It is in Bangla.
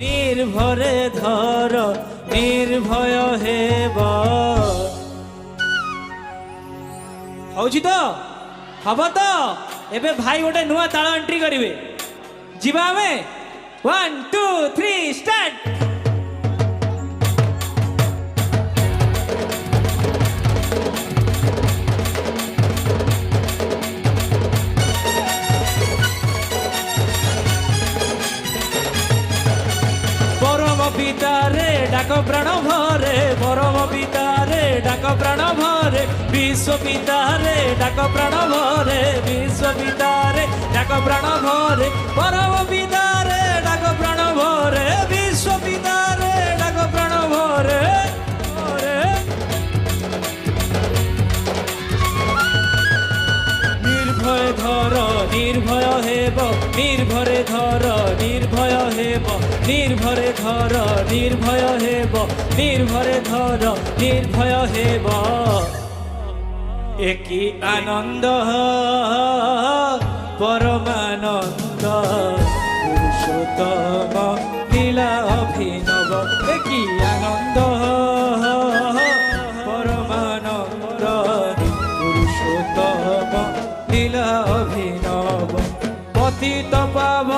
নির্ভরে ধর নির্ভয় হেব। হଉଛି তো হব তো এবে ভাই গোটে নূଆ তাଳ এন্ଟ୍ରି করিবে ଯିବା ଆମେ 1 2 3 ଷ୍ଟାର୍ଟ। পরম পিতারে ডাক প্রাণ ভরে, পরম পিতারে ডাক প্রাণ ভরে, বিশ্ব পিতারে ডাক প্রাণ ভরে, বিশ্ব পিতারে ডাক প্রাণ ভরে, পরম পিতারে ডাক প্রাণ ভরে, বিশ্ব পিতারে ডাক প্রাণ ভরে। নির্ভয় ধর নির্ভয় হেব, নির্ভরে ধর নির্ভয় হেব, নির্ভরে ধর নির্ভয় হেব, নির্ভরে ধর নির্ভয় হেব। একই আনন্দ পরমানন্দ পুরুষোত্তম লীলা অভিনব, একই আনন্দ পরমানন্দ পুরুষোত্তম লীলা অভিনব। পতিত পাব